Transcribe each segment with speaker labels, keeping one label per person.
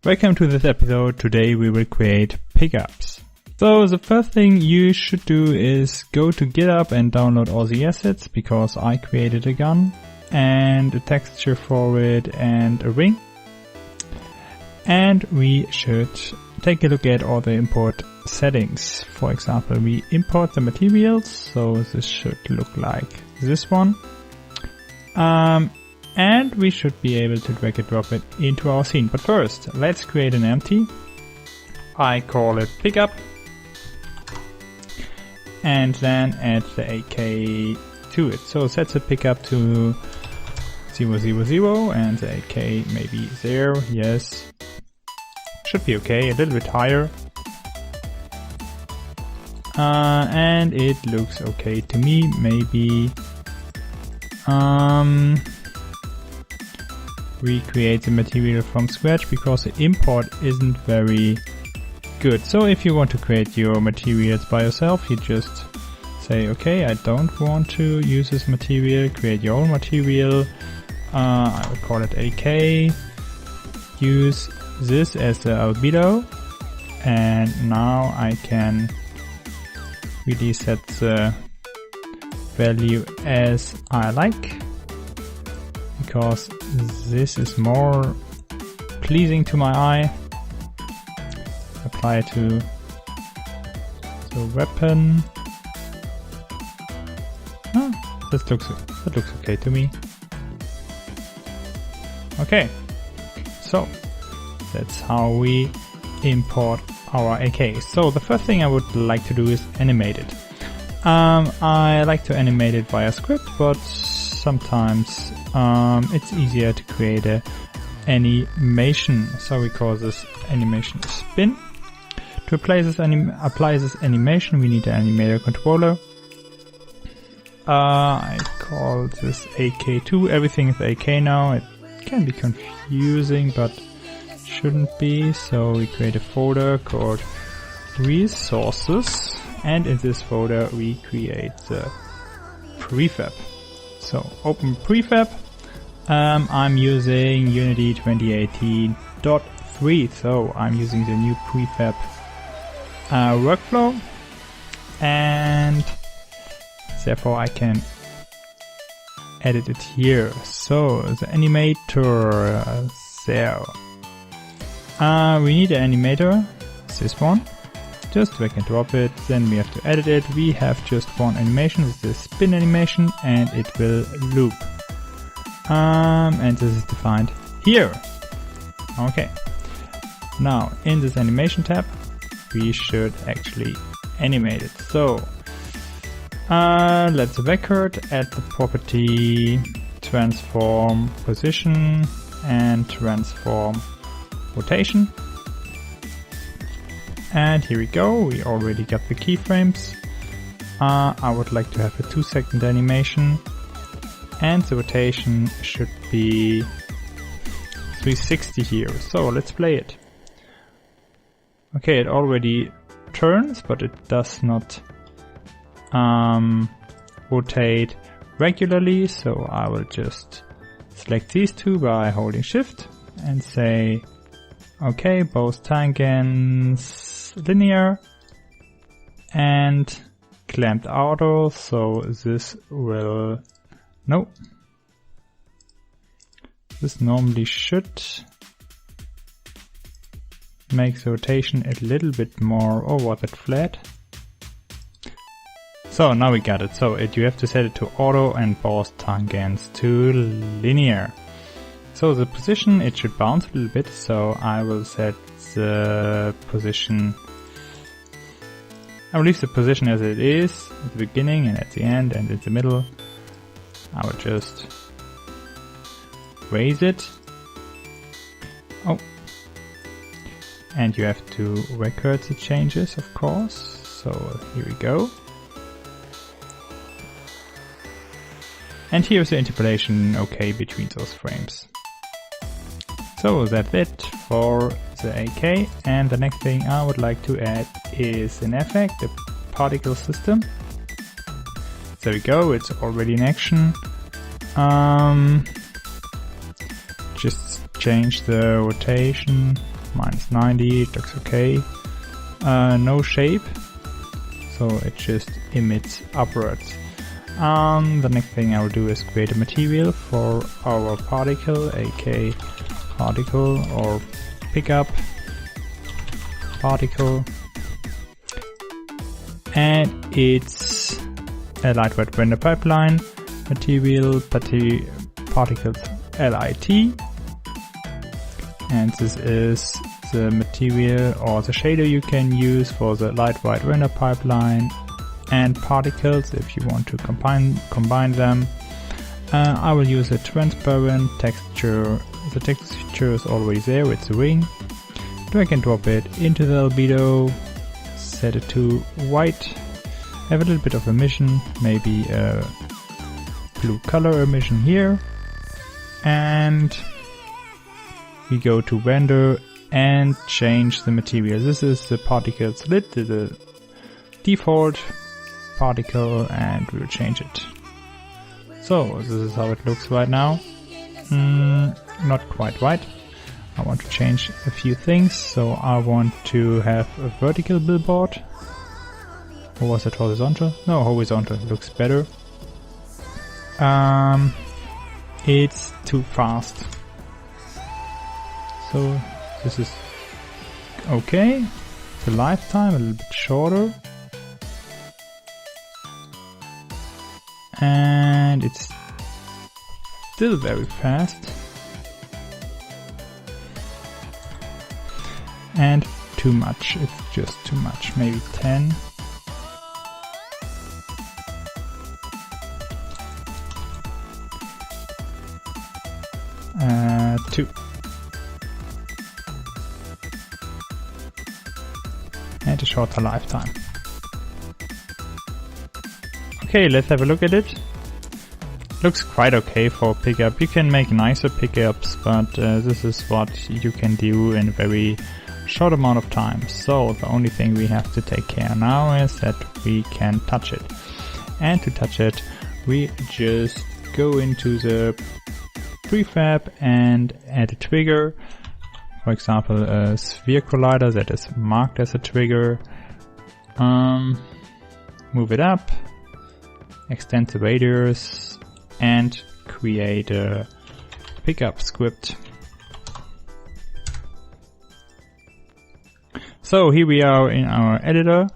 Speaker 1: Welcome to this episode. Today we will create pickups. So the first thing you should do is go to GitHub and download all the assets, because I created a gun and a texture for it and a ring. And we should take a look at all the import settings. For example, we import the materials, so this should look like this one. And we should be able to drag and drop it into our scene. But first, let's create an empty. I call it pickup. And then add the AK to it. So set the pickup to 000 and the AK maybe there. Yes. Should be okay, a little bit higher. And it looks okay to me, maybe. Recreate the material from scratch, because the import isn't very good. So if you want to create your materials by yourself, you just say, okay, I don't want to use this material, create your own material. I will call it AK. Use this as the albedo, and now I can really set the value as I like, because this is more pleasing to my eye. Apply to the weapon. That looks okay to me. Okay, so that's how we import our AK. So the first thing I would like to do is animate it. I like to animate it via script, but sometimes it's easier to create a animation. So we call this animation spin. To apply this animation, we need an animator controller. I call this AK2. Everything is AK now. It can be confusing, but shouldn't be. So we create a folder called resources, and in this folder we create the prefab. So open prefab. I'm using Unity 2018.3, so I'm using the new prefab workflow, and therefore I can edit it here. So the animator there. We need an animator, this one. Just drag and drop it, then we have to edit it. We have just one animation, it's the spin animation, and it will loop. And this is defined here. Okay. Now in this animation tab, we should actually animate it. So let's record, add the property transform position and transform rotation. And here we go, we already got the keyframes. I would like to have a 2-second animation, and the rotation should be 360 here. So let's play it. Okay, it already turns, but it does not rotate regularly. So I will just select these two by holding shift and say, okay, both tangents linear and clamped auto, so this will, no, this normally should make the rotation a little bit more, or was it flat? So now we got it. So you have to set it to auto and both tangents to linear. So the position, it should bounce a little bit, so I will set the position, I will leave the position as it is at the beginning and at the end and in the middle. I will just raise it. Oh, and you have to record the changes, of course. So here we go. And here's the interpolation okay between those frames. So that's it for the AK, and the next thing I would like to add is an effect, the particle system. There we go, it's already in action. Just change the rotation minus 90, it looks okay. No shape, so it just emits upwards. The next thing I will do is create a material for our particle, aka particle or pickup particle, and it's a lightweight render pipeline material particles lit, and this is the material or the shader you can use for the lightweight render pipeline and particles if you want to combine them. I will use a transparent texture. The texture is already there, it's a ring. Drag and drop it into the albedo, set it to white, have a little bit of emission, maybe a blue color emission here, and we go to render and change the material. This is the particle slit, the default particle, and we'll change it. So this is how it looks right now. Not quite right. I want to change a few things, so I want to have a vertical billboard. Or was it horizontal? No, horizontal looks better. It's too fast. So this is okay. The lifetime a little bit shorter. And it's still very fast. And too much, it's just too much, maybe 10. Two. And a shorter lifetime. Okay, let's have a look at it. Looks quite okay for a pickup. You can make nicer pickups, but this is what you can do in a very short amount of time. So the only thing we have to take care now is that we can touch it. And to touch it, we just go into the prefab and add a trigger. For example, a sphere collider that is marked as a trigger. Move it up, extend the radius, and create a pickup script. So here we are in our editor,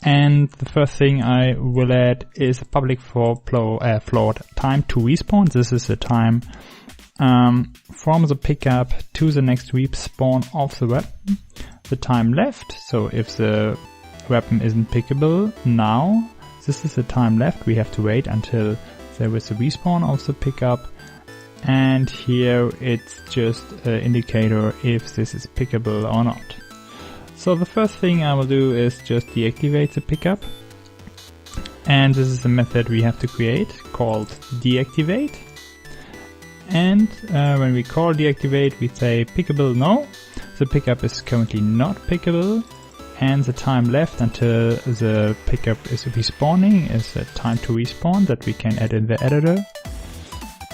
Speaker 1: and the first thing I will add is a public float time to respawn. This is the time from the pickup to the next respawn of the weapon. The time left, so if the weapon isn't pickable now, this is the time left. We have to wait until there is a respawn of the pickup, and here it's just an indicator if this is pickable or not. So the first thing I will do is just deactivate the pickup, and this is a method we have to create called deactivate. And when we call deactivate, we say pickable no. The pickup is currently not pickable, and the time left until the pickup is respawning is the time to respawn that we can add in the editor.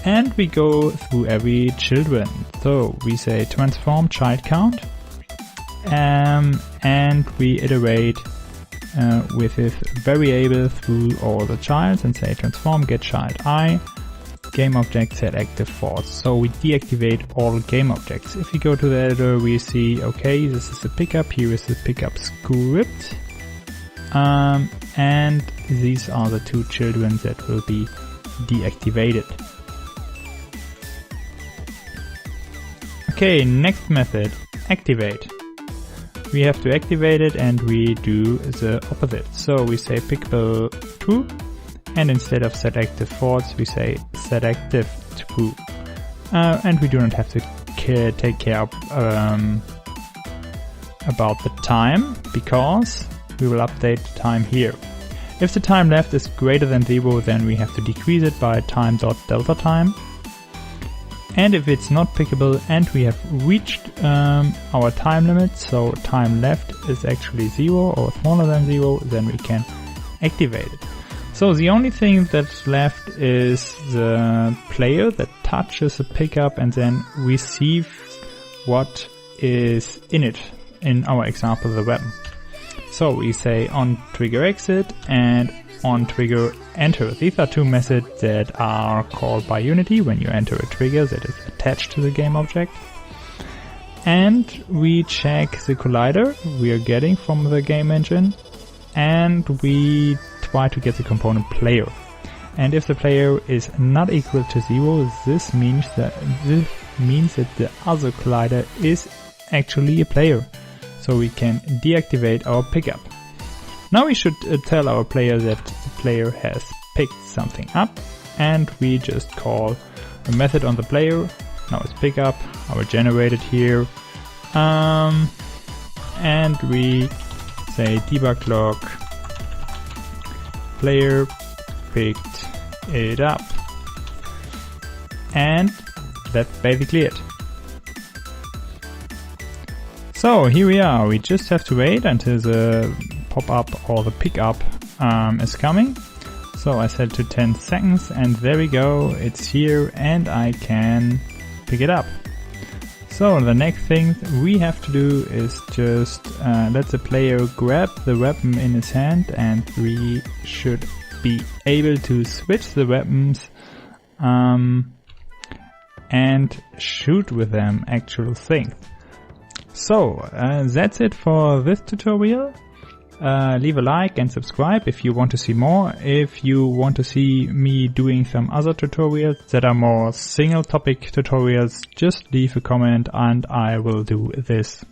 Speaker 1: And we go through every children. So we say transform child count, and we iterate with this variable through all the childs and say transform get child I, game object set active false. So we deactivate all game objects. If we go to the editor, we see, okay, this is the pickup, here is the pickup script, and these are the two children that will be deactivated. Okay, next method, activate. We have to activate it, and we do the opposite. So we say pickable true, and instead of set active false, we say set active true. And we do not have to take care of, about the time, because we will update the time here. If the time left is greater than 0, then we have to decrease it by time.delta time. And if it's not pickable and we have reached our time limit, so time left is actually 0 or smaller than 0, then we can activate it. So the only thing that's left is the player that touches the pickup and then receives what is init, in our example the weapon. So we say on trigger exit and on trigger enter. These are two methods that are called by Unity when you enter a trigger that is attached to the game object. And we check the collider we are getting from the game engine, and we try to get the component player. And if the player is not equal to 0, this means that the other collider is actually a player. So we can deactivate our pickup. Now we should tell our player that the player has picked something up, and we just call a method on the player. Now it's pickup, our generated here, and we say debug log player picked it up, and that's basically it. So here we are, we just have to wait until the pop-up or the pickup is coming. So I set to 10 seconds and there we go, it's here and I can pick it up. So the next thing we have to do is just let the player grab the weapon in his hand, and we should be able to switch the weapons and shoot with them actual things. So that's it for this tutorial. Leave a like and subscribe if you want to see more. If you want to see me doing some other tutorials that are more single topic tutorials, just leave a comment and I will do this.